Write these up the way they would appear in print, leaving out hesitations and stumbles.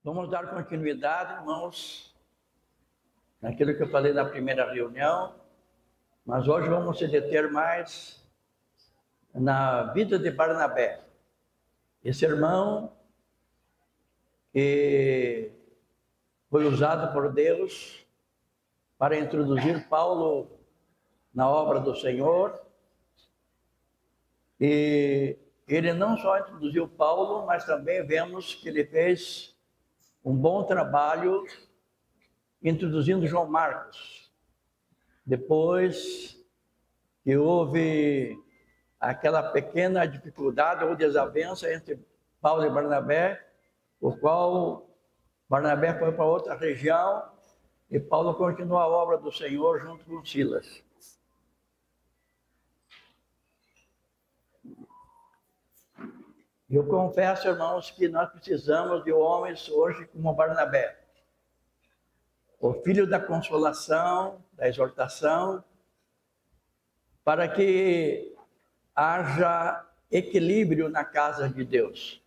Vamos dar continuidade, irmãos, naquilo que eu falei na primeira reunião, mas hoje vamos se deter mais na vida de Barnabé. Esse irmão que foi usado por Deus para introduzir Paulo na obra do Senhor. E ele não só introduziu Paulo, mas também vemos que ele fez um bom trabalho introduzindo João Marcos. Depois que houve aquela pequena dificuldade ou desavença entre Paulo e Barnabé, o qual Barnabé foi para outra região e Paulo continuou a obra do Senhor junto com Silas. Eu confesso, irmãos, que nós precisamos de homens hoje como Barnabé, o filho da consolação, da exortação, para que haja equilíbrio na casa de Deus.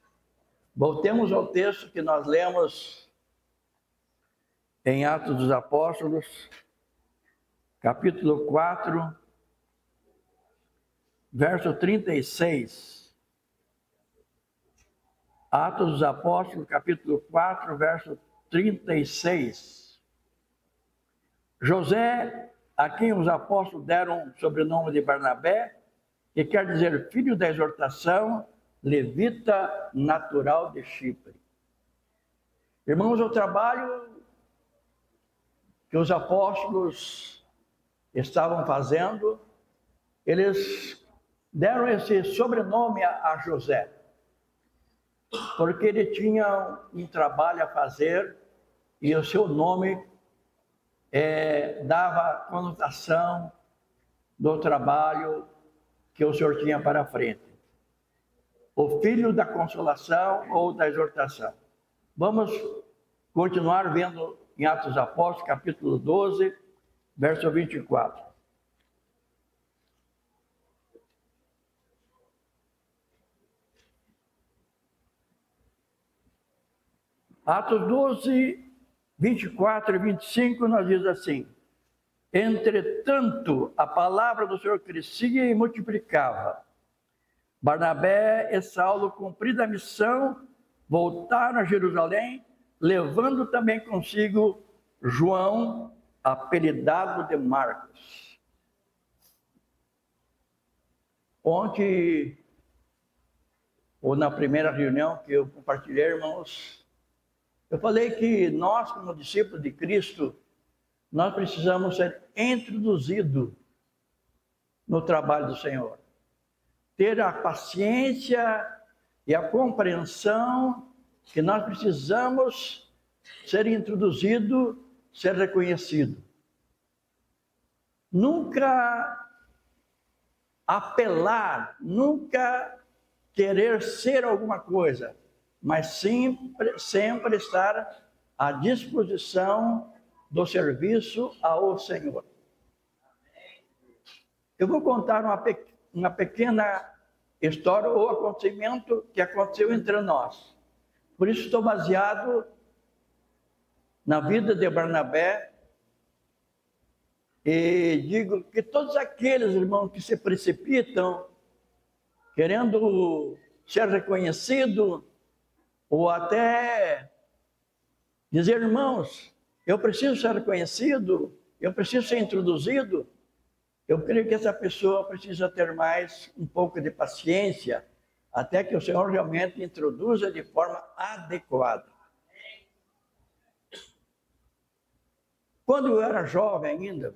Voltemos ao texto que nós lemos em Atos dos Apóstolos, capítulo 4, verso 36. Atos dos Apóstolos, capítulo 4, verso 36. José, a quem os apóstolos deram o sobrenome de Barnabé, que quer dizer filho da exortação, levita natural de Chipre. Irmãos, o trabalho que os apóstolos estavam fazendo, eles deram esse sobrenome a José, porque ele tinha um trabalho a fazer e o seu nome dava conotação do trabalho que o Senhor tinha para frente. O filho da consolação ou da exortação. Vamos continuar vendo em Atos dos Apóstolos, capítulo 12, verso 24. Atos 12, 24 e 25, nós diz assim: entretanto, a palavra do Senhor crescia e multiplicava. Barnabé e Saulo, cumprida a missão, voltaram a Jerusalém, levando também consigo João, apelidado de Marcos. Ontem, ou na primeira reunião que eu compartilhei, irmãos, eu falei que nós, como discípulos de Cristo, nós precisamos ser introduzidos no trabalho do Senhor. Ter a paciência e a compreensão que nós precisamos ser introduzidos, ser reconhecidos. Nunca apelar, nunca querer ser alguma coisa, mas sempre estar à disposição do serviço ao Senhor. Eu vou contar uma pequena história ou acontecimento que aconteceu entre nós. Por isso estou baseado na vida de Barnabé e digo que todos aqueles irmãos que se precipitam querendo ser reconhecido ou até dizer, irmãos, eu preciso ser reconhecido, eu preciso ser introduzido, eu creio que essa pessoa precisa ter mais um pouco de paciência, até que o Senhor realmente introduza de forma adequada. Quando eu era jovem ainda,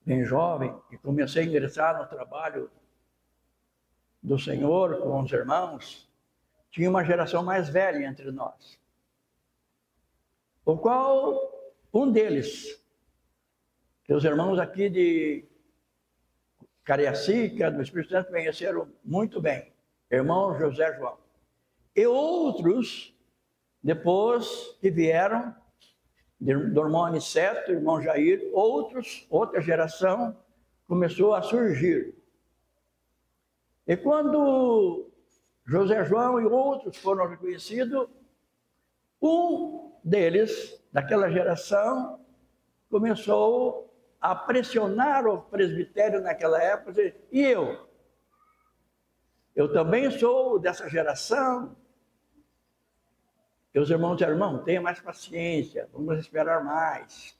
bem jovem, e comecei a ingressar no trabalho do Senhor com os irmãos, tinha uma geração mais velha entre nós, o qual um deles, que os irmãos aqui de Cariacica, do Espírito Santo, conheceram muito bem, irmão José João. E outros, depois que vieram, do irmão Aniceto, irmão Jair, outra geração começou a surgir. E quando José João e outros foram reconhecidos, Um deles, daquela geração, começou a pressionar o presbitério naquela época, dizer, e eu? Eu também sou dessa geração. E os irmãos disseram, irmão, tenha mais paciência, vamos esperar mais.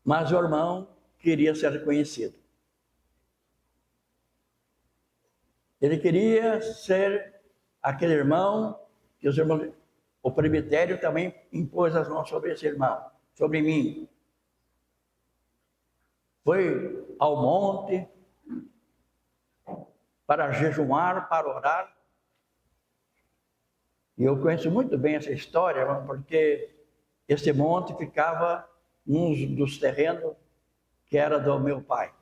Mas o irmão queria ser reconhecido. Ele queria ser aquele irmão que os irmãos, o presbitério também impôs as mãos sobre esse irmão, sobre mim. Foi ao monte para jejuar, para orar. E eu conheço muito bem essa história, porque esse monte ficava num dos terrenos que era do meu pai.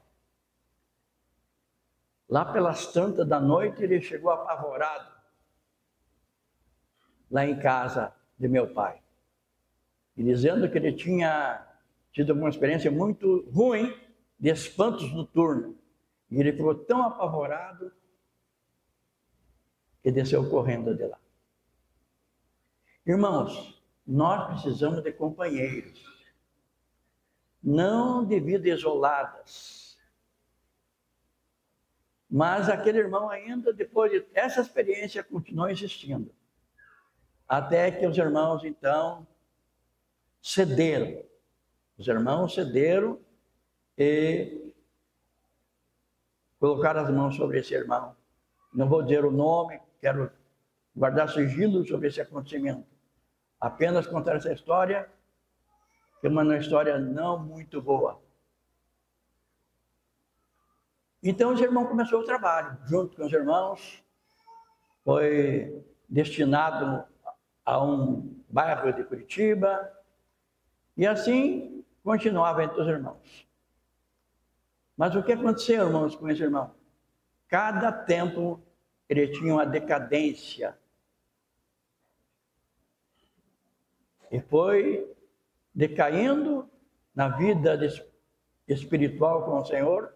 Lá pelas tantas da noite, ele chegou apavorado, lá em casa de meu pai. E dizendo que ele tinha tido uma experiência muito ruim de espantos noturnos. E ele ficou tão apavorado que desceu correndo de lá. Irmãos, nós precisamos de companheiros, não de vidas isoladas. Mas aquele irmão ainda, depois de essa experiência, continuou insistindo. Até que os irmãos, então, cederam. Os irmãos cederam e colocaram as mãos sobre esse irmão. Não vou dizer o nome, quero guardar sigilo sobre esse acontecimento. Apenas contar essa história, que é uma história não muito boa. Então, os irmãos começou o trabalho, junto com os irmãos, foi destinado a um bairro de Curitiba, e assim continuava entre os irmãos. Mas o que aconteceu, irmãos, com esse irmão? Cada tempo ele tinha uma decadência. E foi decaindo na vida espiritual com o Senhor,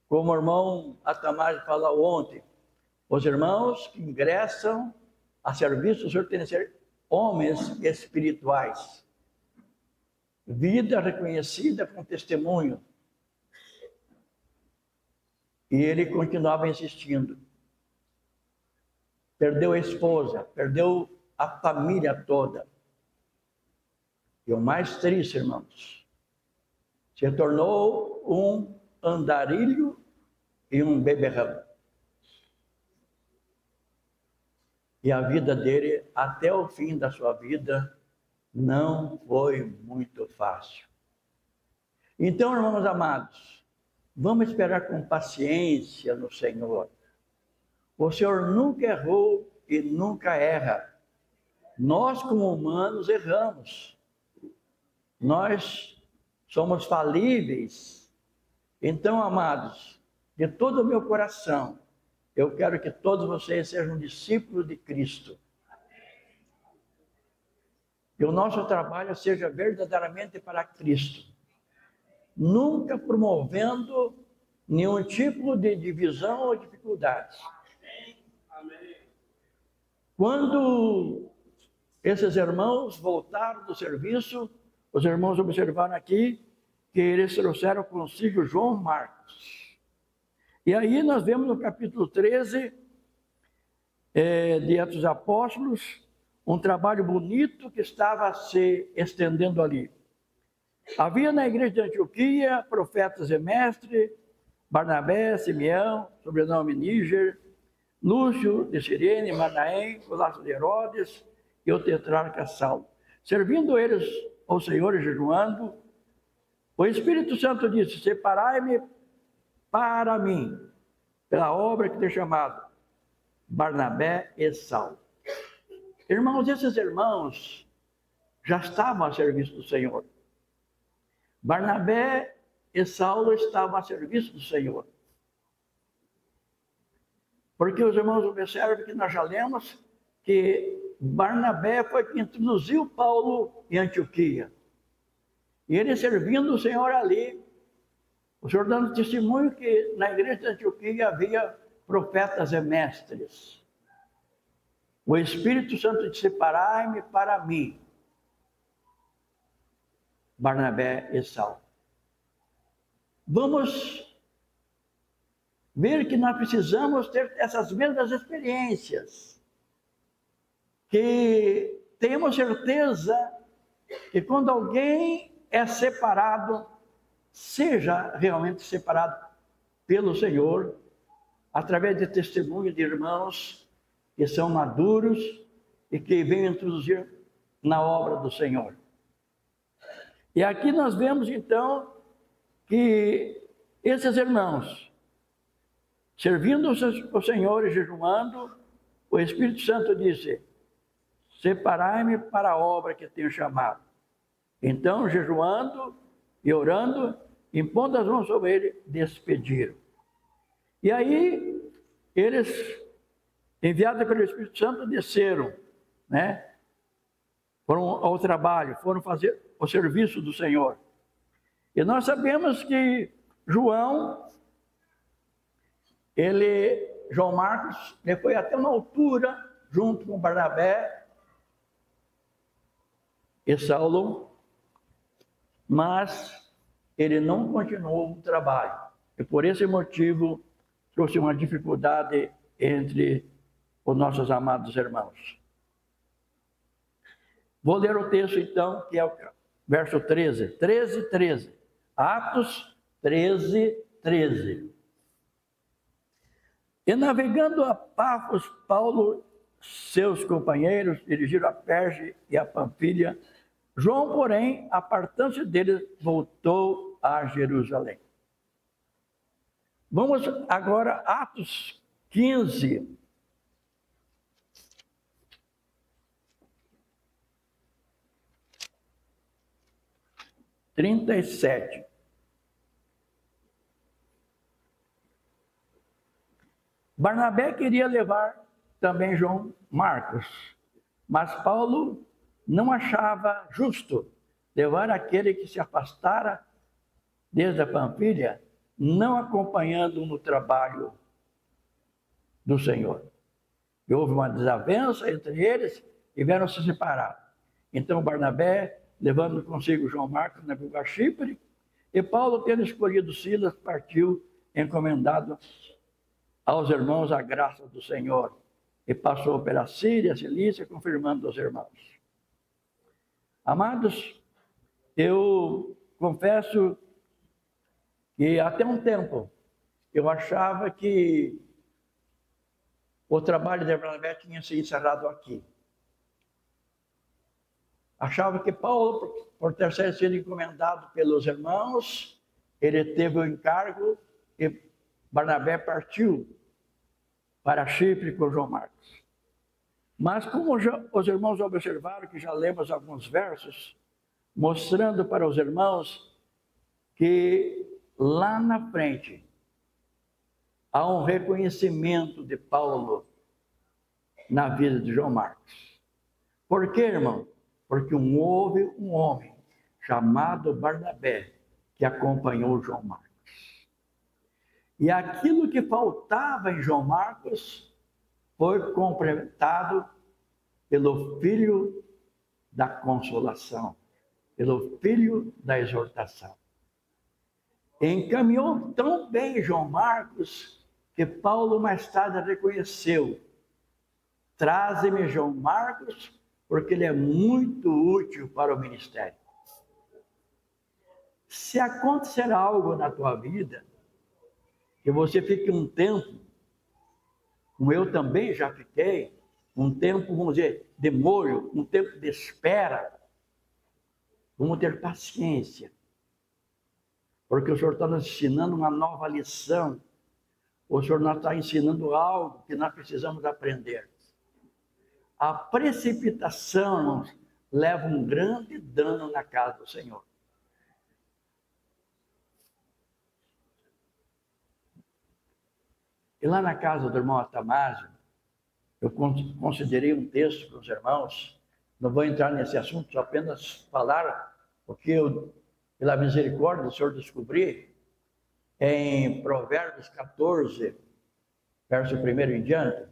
como o irmão Atamás falou ontem, os irmãos que ingressam a serviço do Senhor têm de ser homens espirituais. Vida reconhecida com testemunho. E ele continuava insistindo. Perdeu a esposa, perdeu a família toda. E o mais triste, irmãos, se tornou um andarilho e um beberrão. E a vida dele, até o fim da sua vida, não foi muito fácil. Então, irmãos amados, vamos esperar com paciência no Senhor. O Senhor nunca errou e nunca erra. Nós, como humanos, erramos. Nós somos falíveis. Então, amados, de todo o meu coração, eu quero que todos vocês sejam discípulos de Cristo. Que o nosso trabalho seja verdadeiramente para Cristo. Nunca promovendo nenhum tipo de divisão ou dificuldades. Quando esses irmãos voltaram do serviço, os irmãos observaram aqui que eles trouxeram consigo João Marcos. E aí nós vemos no capítulo 13 de Atos dos Apóstolos, um trabalho bonito que estava se estendendo ali. Havia na igreja de Antioquia profetas e mestres, Barnabé, Simeão, sobrenome Níger, Lúcio de Cirene, Manaém, o laço de Herodes e o tetrarca Saulo. Servindo eles ao Senhor e jejuando, o Espírito Santo disse, separai-me para mim, pela obra que tem chamado Barnabé e Saulo. Irmãos, esses irmãos já estavam a serviço do Senhor. Barnabé e Saulo estavam a serviço do Senhor. Porque os irmãos observam que nós já lemos que Barnabé foi quem introduziu Paulo em Antioquia. E ele servindo o Senhor ali, o Senhor dando testemunho que na igreja de Antioquia havia profetas e mestres. o Espírito Santo disse: separai-me para mim, Barnabé e Saulo. Vamos ver que nós precisamos ter essas mesmas experiências, que temos certeza que quando alguém é separado, seja realmente separado pelo Senhor, através de testemunho de irmãos que são maduros e que vêm introduzir na obra do Senhor. E aqui nós vemos então que esses irmãos, servindo o Senhor e jejuando, o Espírito Santo disse: separai-me para a obra que tenho chamado. Então, jejuando e orando, impondo as mãos sobre ele, despediram. E aí, eles, enviados pelo Espírito Santo, desceram, né? Foram ao trabalho, foram fazer o serviço do Senhor. E nós sabemos que João Marcos, ele foi até uma altura, junto com Barnabé e Saulo, mas ele não continuou o trabalho. E por esse motivo, trouxe uma dificuldade entre os nossos amados irmãos. Vou ler o texto então, que é o verso 13. Atos 13. E navegando a Pafos, Paulo, seus companheiros, dirigiram a Perge e a Panfilha. João, porém, apartando-se deles, voltou a Jerusalém. Vamos agora, Atos 15. (37). Barnabé queria levar também João Marcos, mas Paulo não achava justo levar aquele que se afastara desde a Panfilha, não acompanhando no trabalho do Senhor. E houve uma desavença entre eles e vieram se separar. Então Barnabé, levando consigo João Marcos, navegou a Chipre, e Paulo, tendo escolhido Silas, partiu encomendado aos irmãos a graça do Senhor, e passou pela Síria, Cilícia, confirmando aos irmãos. Amados, eu confesso que até um tempo eu achava que o trabalho de Barnabé tinha se encerrado aqui. Achava que Paulo, por ter sido encomendado pelos irmãos, ele teve o encargo e Barnabé partiu para Chipre com João Marcos. Mas como os irmãos observaram, que já lemos alguns versos, mostrando para os irmãos que lá na frente há um reconhecimento de Paulo na vida de João Marcos. Por quê, irmão? Porque houve um homem chamado Barnabé que acompanhou João Marcos. E aquilo que faltava em João Marcos foi completado pelo filho da consolação, pelo filho da exortação. Encaminhou tão bem João Marcos que Paulo mais tarde reconheceu: traze-me João Marcos, porque ele é muito útil para o ministério. Se acontecer algo na tua vida, que você fique um tempo, como eu também já fiquei, um tempo, vamos dizer, de molho, um tempo de espera, vamos ter paciência, porque o Senhor está nos ensinando uma nova lição, o Senhor nos está ensinando algo que nós precisamos aprender. A precipitação, irmãos, leva um grande dano na casa do Senhor. E lá na casa do irmão Atamásio, eu considerei um texto para os irmãos, não vou entrar nesse assunto, só apenas falar o que eu, pela misericórdia do Senhor, descobri em Provérbios 14, verso 1 em diante.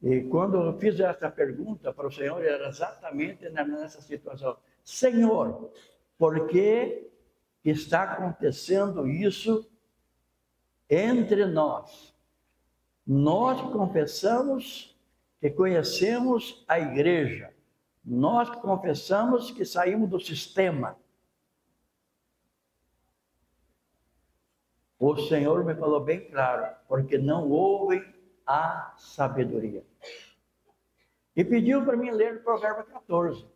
E quando eu fiz essa pergunta para o Senhor, era exatamente nessa situação. Senhor, por que está acontecendo isso entre nós? Nós confessamos que conhecemos a igreja. Nós confessamos que saímos do sistema. O Senhor me falou bem claro, porque não ouvem a sabedoria. E pediu para mim ler o Provérbio 14.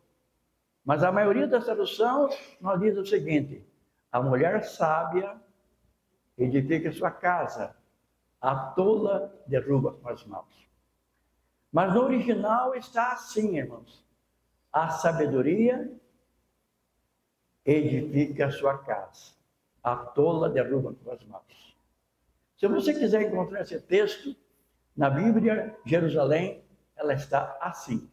Mas a maioria das traduções nós diz o seguinte: a mulher sábia edifica sua casa, a tola derruba com as mãos. Mas no original está assim, irmãos: a sabedoria edifica a sua casa, a tola derruba com as mãos. Se você quiser encontrar esse texto na Bíblia, Jerusalém, ela está assim: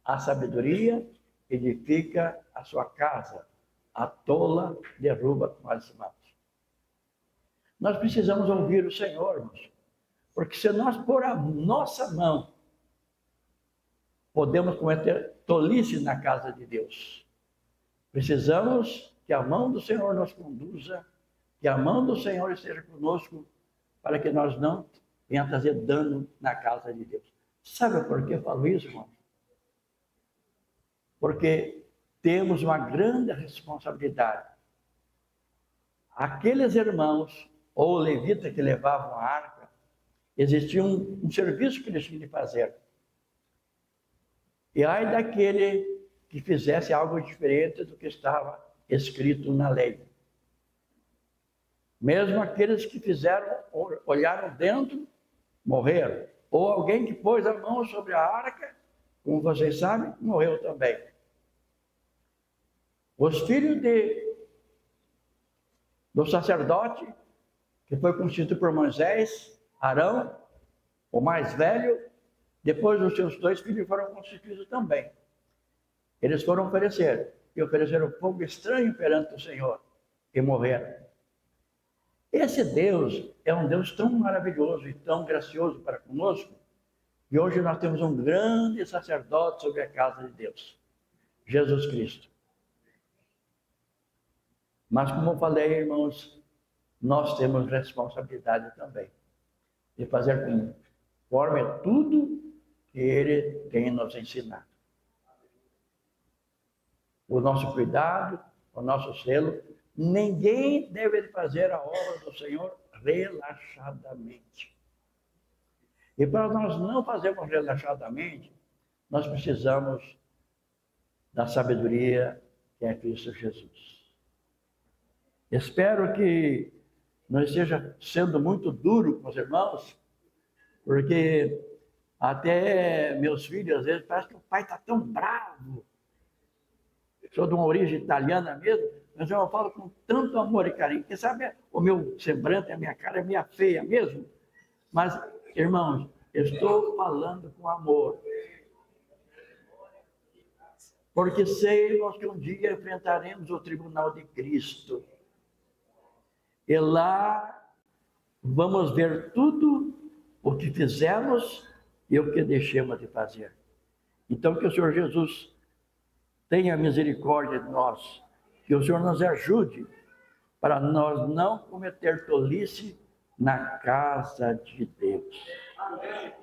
a sabedoria edifica a sua casa, a tola derruba com as mãos. Nós precisamos ouvir o Senhor, irmãos, porque se nós pôr a nossa mão, podemos cometer tolice na casa de Deus. Precisamos que a mão do Senhor nos conduza, que a mão do Senhor esteja conosco, para que nós não venhamos trazer dano na casa de Deus. Sabe por que eu falo isso, irmão? Porque temos uma grande responsabilidade. Aqueles irmãos, ou levitas que levavam a arca, existia um serviço que eles tinham de fazer. E ai daquele que fizesse algo diferente do que estava escrito na lei. Mesmo aqueles que fizeram, olharam dentro, morreram. Ou alguém que pôs a mão sobre a arca, como vocês sabem, morreu também. Os filhos do sacerdote, que foi constituído por Moisés, Arão, o mais velho, depois os seus 2 filhos foram constituídos também. Eles foram oferecer, e ofereceram fogo estranho perante o Senhor, e morreram. Esse Deus é um Deus tão maravilhoso e tão gracioso para conosco, e hoje nós temos um grande sacerdote sobre a casa de Deus, Jesus Cristo. Mas como eu falei, irmãos, nós temos responsabilidade também de fazer conforme tudo que Ele tem nos ensinado. O nosso cuidado, o nosso zelo, ninguém deve fazer a obra do Senhor relaxadamente. E para nós não fazermos relaxadamente, nós precisamos da sabedoria que é Cristo Jesus. Espero que não esteja sendo muito duro com os irmãos, porque até meus filhos, às vezes, parece que o pai está tão bravo. Eu sou de uma origem italiana mesmo, mas eu falo com tanto amor e carinho. Porque sabe, o meu semblante, a minha cara é meio feia mesmo. Mas, irmãos, eu estou falando com amor. Porque sei nós que um dia enfrentaremos o tribunal de Cristo. E lá vamos ver tudo o que fizemos e o que deixamos de fazer. Então, que o Senhor Jesus tenha misericórdia de nós, que o Senhor nos ajude para nós não cometer tolice na casa de Deus. Amém.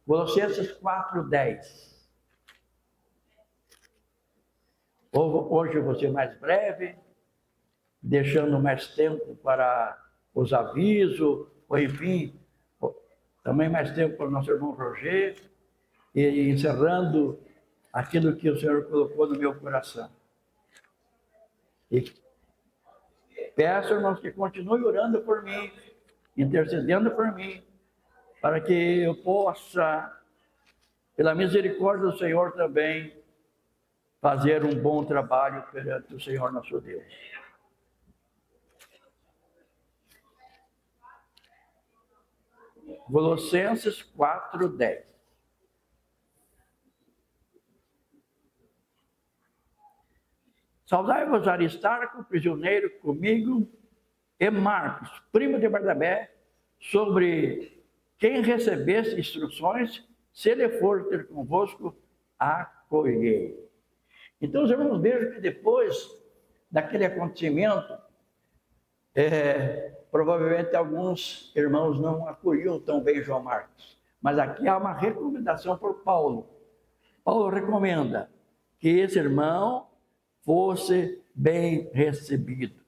Colossenses 4:10. Hoje eu vou ser mais breve, deixando mais tempo para os avisos, ou enfim, também mais tempo para o nosso irmão Roger, e encerrando aquilo que o Senhor colocou no meu coração. E peço, irmãos, que continue orando por mim, intercedendo por mim, para que eu possa, pela misericórdia do Senhor também, fazer um bom trabalho perante o Senhor nosso Deus. Colossenses 4:10. Saudai-vos Aristarco, prisioneiro comigo, e Marcos, primo de Barnabé, sobre quem recebeste instruções Se ele for ter convosco, acolhei. Então, os irmãos vejam que depois daquele acontecimento, provavelmente alguns irmãos não acolhiam tão bem João Marcos. Mas aqui há uma recomendação por Paulo. Paulo recomenda que esse irmão fosse bem recebido.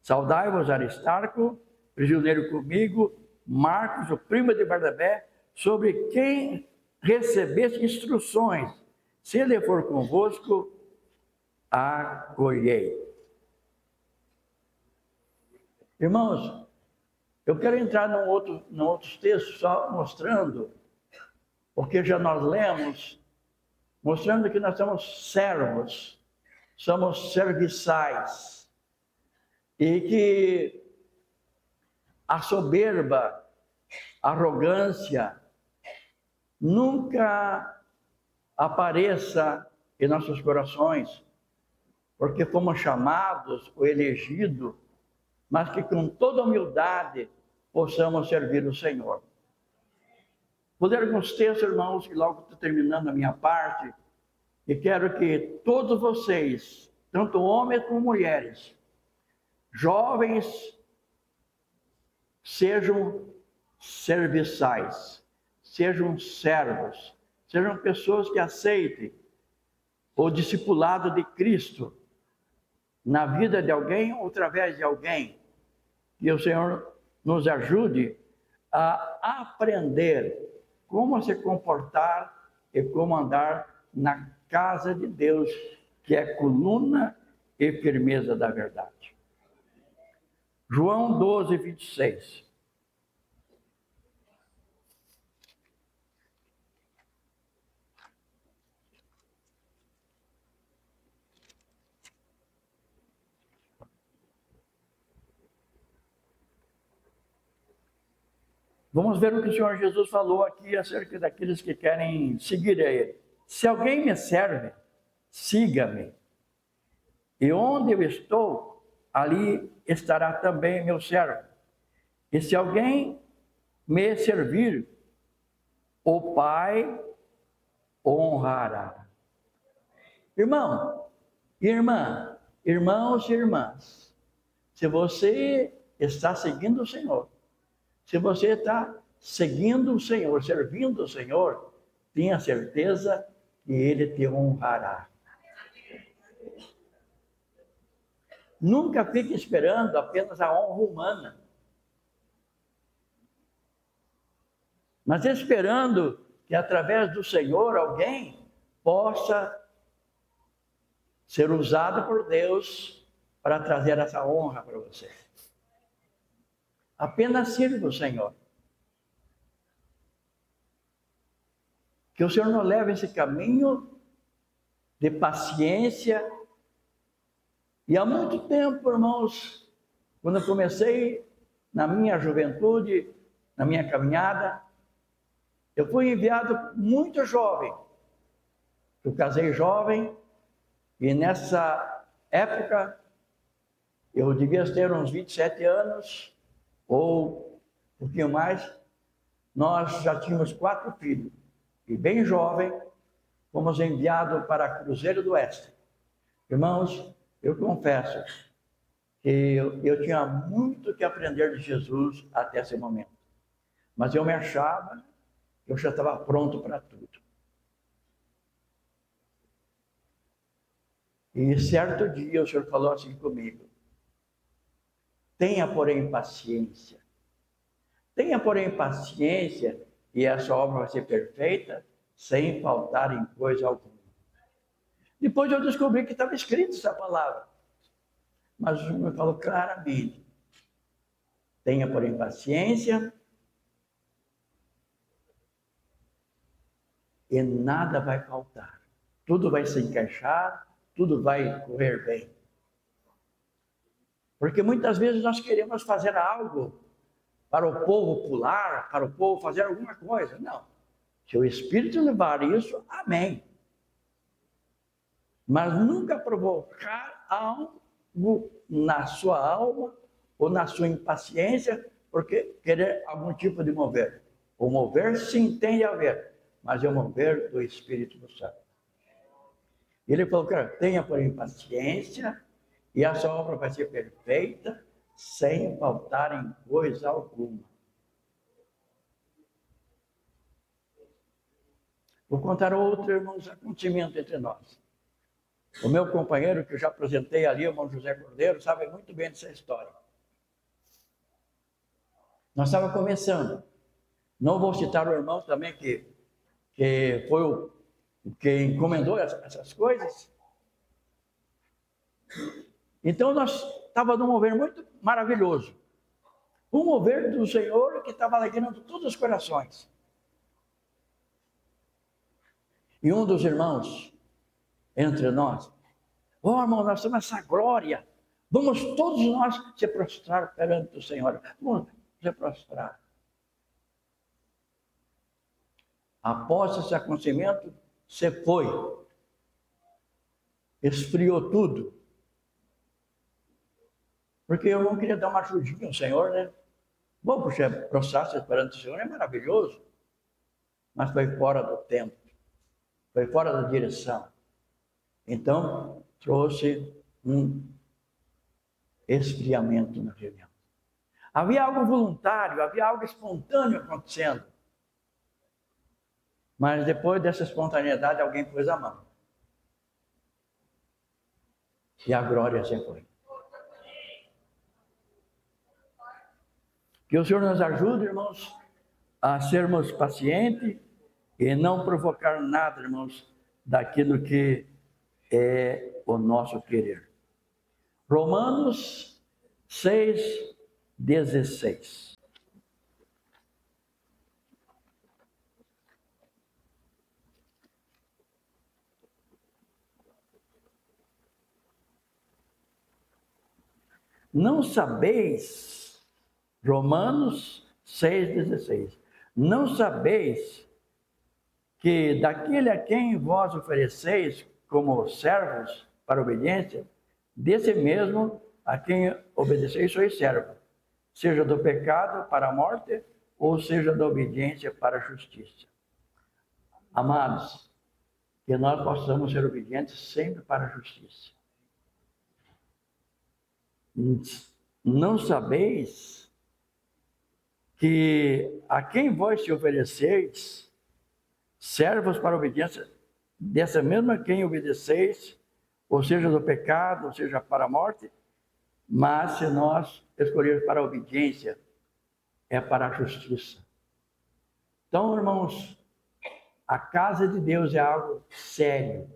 Saudai-vos, Aristarco, prisioneiro comigo, Marcos, o primo de Barnabé, sobre quem recebeste instruções. Se ele for convosco, acolhei. Irmãos, eu quero entrar num outros textos, só mostrando, porque já nós lemos, mostrando que nós somos servos, somos serviçais, e que a soberba, a arrogância, nunca apareça em nossos corações, porque fomos chamados ou elegidos, mas que com toda humildade possamos servir o Senhor. Vou ler alguns textos, irmãos, que logo estou terminando a minha parte, e quero que todos vocês, tanto homens como mulheres, jovens, sejam serviçais, sejam servos, sejam pessoas que aceitem o discipulado de Cristo na vida de alguém ou através de alguém. Que o Senhor nos ajude a aprender como se comportar e como andar na casa de Deus, que é coluna e firmeza da verdade. João 12, 26. Vamos ver o que o Senhor Jesus falou aqui acerca daqueles que querem seguir a Ele. Se alguém me serve, siga-me. E onde eu estou, ali estará também meu servo. E se alguém me servir, o Pai honrará. Irmão, irmã, irmãos e irmãs, se você está seguindo o Senhor, se você está seguindo o Senhor, servindo o Senhor, tenha certeza que Ele te honrará. Nunca fique esperando apenas a honra humana, mas esperando que através do Senhor alguém possa ser usado por Deus para trazer essa honra para você. Apenas sirva o Senhor. Que o Senhor nos leve esse caminho de paciência. E há muito tempo, irmãos, quando eu comecei na minha juventude, na minha caminhada, eu fui enviado muito jovem. Eu casei jovem e nessa época eu devia ter uns 27 anos ou um pouquinho mais. Nós já tínhamos 4 filhos e bem jovem fomos enviados para Cruzeiro do Oeste. Irmãos, eu confesso que eu tinha muito que aprender de Jesus até esse momento. Mas eu me achava que eu já estava pronto para tudo. E certo dia o Senhor falou assim comigo: tenha, porém, paciência. Tenha, porém, paciência, e essa obra vai ser perfeita, sem faltar em coisa alguma. Depois eu descobri que estava escrito essa palavra. Mas o Senhor me falou claramente: tenha, porém, paciência, e nada vai faltar. Tudo vai se encaixar, tudo vai correr bem. Porque muitas vezes nós queremos fazer algo para o povo pular, para o povo fazer alguma coisa. Não. Se o Espírito levar isso, amém. Mas nunca provocar algo na sua alma ou na sua impaciência, porque querer algum tipo de mover. O mover sim tem de haver, mas é o mover do Espírito Santo. Ele falou, cara, tenha porém paciência, e a sua obra vai ser perfeita, sem faltar em coisa alguma. Vou contar outro, irmãos, acontecimento entre nós. O meu companheiro, que eu já apresentei ali, o irmão José Cordeiro, sabe muito bem dessa história. Nós estávamos começando. Não vou citar o irmão também, que foi o que encomendou essas coisas. Então, nós estávamos num mover muito maravilhoso. Um mover do Senhor que estava alegrando todos os corações. E um dos irmãos, entre nós, irmão, nós temos essa glória. Vamos todos nós se prostrar perante o Senhor. Vamos se prostrar. Após esse acontecimento, você foi. Esfriou tudo. Porque eu não queria dar uma ajudinha ao Senhor, né? Bom, porque prostrar-se perante o Senhor é maravilhoso. Mas foi fora do tempo. Foi fora da direção. Então, trouxe um esfriamento na reunião. Havia algo voluntário, havia algo espontâneo acontecendo. Mas depois dessa espontaneidade, alguém pôs a mão. E a glória se foi. Que o Senhor nos ajude, irmãos, a sermos pacientes e não provocar nada, irmãos, daquilo que é o nosso querer. Romanos 6:16. Não sabeis, Romanos 6:16, não sabeis que daquele a quem vós ofereceis como servos para obediência, desse mesmo a quem obedeceis sois servo, seja do pecado para a morte, ou seja da obediência para a justiça. Amados, que nós possamos ser obedientes sempre para a justiça. Não sabeis que a quem vós se ofereceis, servos para a obediência, dessa mesma quem obedeceis, ou seja do pecado, ou seja para a morte, mas se nós escolhermos para a obediência, é para a justiça. Então, irmãos, a casa de Deus é algo sério,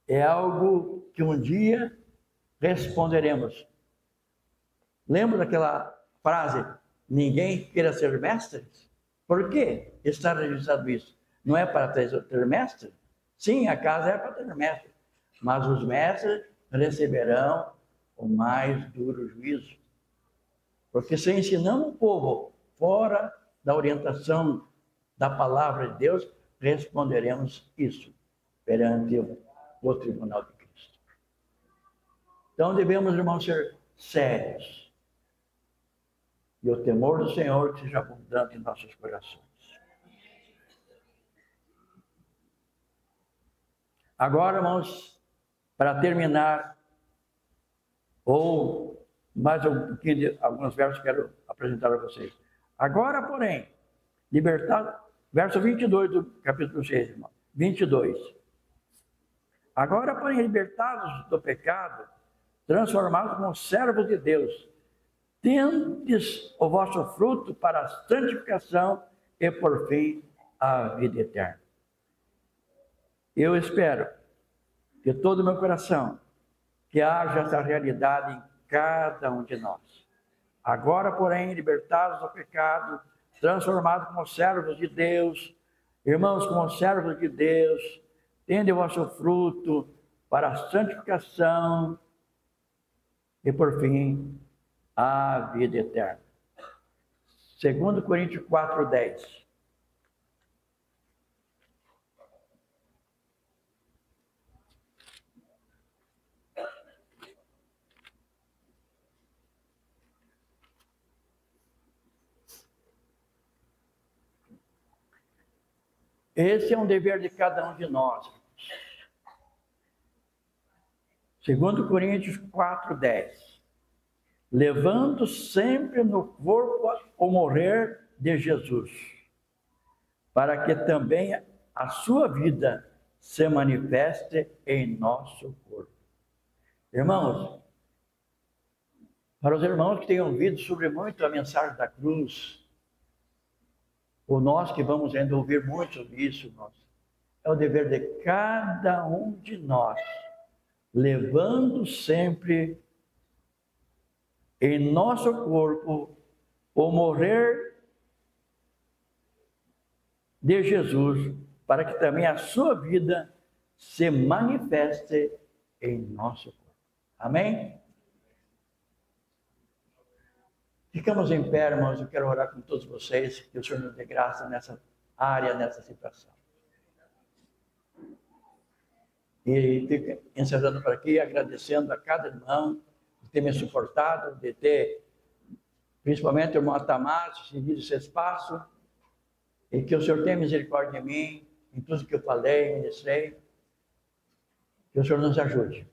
é algo que um dia responderemos. Lembra daquela frase, ninguém queira ser mestre? Por que está registrado isso? Não é para ter mestre? Sim, a casa é para ter mestre, mas os mestres receberão o mais duro juízo. Porque se ensinamos o povo fora da orientação da palavra de Deus, responderemos isso perante o tribunal de Cristo. Então devemos, irmãos, ser sérios. E o temor do Senhor seja abundante em nossos corações. Agora, irmãos, para terminar, ou mais um pouquinho de alguns versos que quero apresentar a vocês. Agora, porém, libertado, verso 22 do capítulo 6, irmão. 22. Agora, porém, libertados do pecado, transformados como servos de Deus, tendes o vosso fruto para a santificação e, por fim, a vida eterna. Eu espero de todo o meu coração que haja essa realidade em cada um de nós. Agora, porém, libertados do pecado, transformados como servos de Deus, irmãos, como servos de Deus, tende o vosso fruto para a santificação e, por fim, a vida eterna. 2 Coríntios 4:10. Esse é um dever de cada um de nós. 2 Coríntios 4:10. Levando sempre no corpo o morrer de Jesus, para que também a sua vida se manifeste em nosso corpo. Irmãos, para os irmãos que têm ouvido sobre muito a mensagem da cruz, ou nós que vamos ainda ouvir muito sobre isso, é o dever de cada um de nós, levando sempre em nosso corpo o morrer de Jesus, para que também a sua vida se manifeste em nosso corpo. Amém? Ficamos em pé, irmãos, eu quero orar com todos vocês, que o Senhor nos dê graça nessa área, nessa situação. E fico encerrando por aqui, agradecendo a cada irmão de ter me suportado, de ter, principalmente o irmão Atamásio, cedido esse espaço, e que o Senhor tenha misericórdia de mim, em tudo que eu falei, ministrei, que o Senhor nos ajude.